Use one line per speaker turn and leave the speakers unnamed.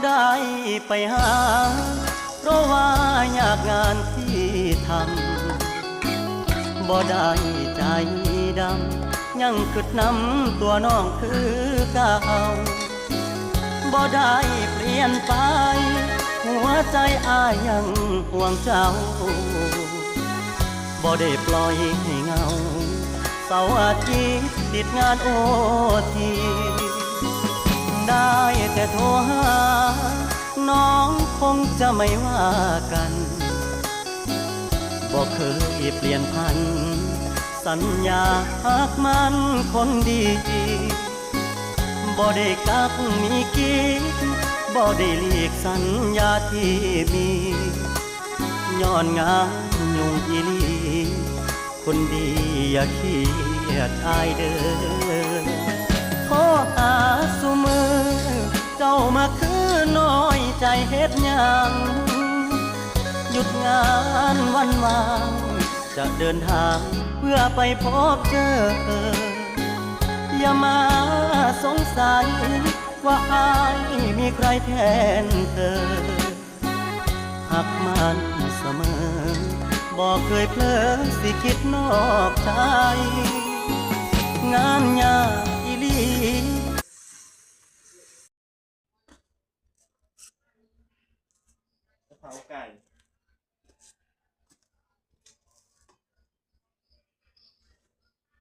ได้ไปหาเพราะว่ายากงานที่ทำบ่ได้ใจดำยังกึดน้ำตัวน้องคือเก่าบ่ได้เปลี่ยนไปหัวใจอ้ายยังห่วงเจ้าบ่ได้ปล่อยให้เงาเสาร์อาทิตย์ติดงานโอทีได้แต่โทรหาน้องคงจะไม่ว่ากันบ่เคยเปลี่ยนพันสัญญาหากมันคนดีบ่ได้กักมีกิ๊กบ่ได้หลีกสัญญาที่มีย้อนงานยุ่งอีหลีคนดีอย่าเครียดอายเด้อโทรหาซุมือเจ้ามาคือน้อยใจเฮ็ดหยังหยุดงานวันวางจะเดินทางเพื่อไปพบเจออย่ามาสงสัยว่าอายมีใครแทนเธอหักมันเสมอบอกเคยเพลอสิคิดนอกใจงานยากอีหลี
กะเพราไก่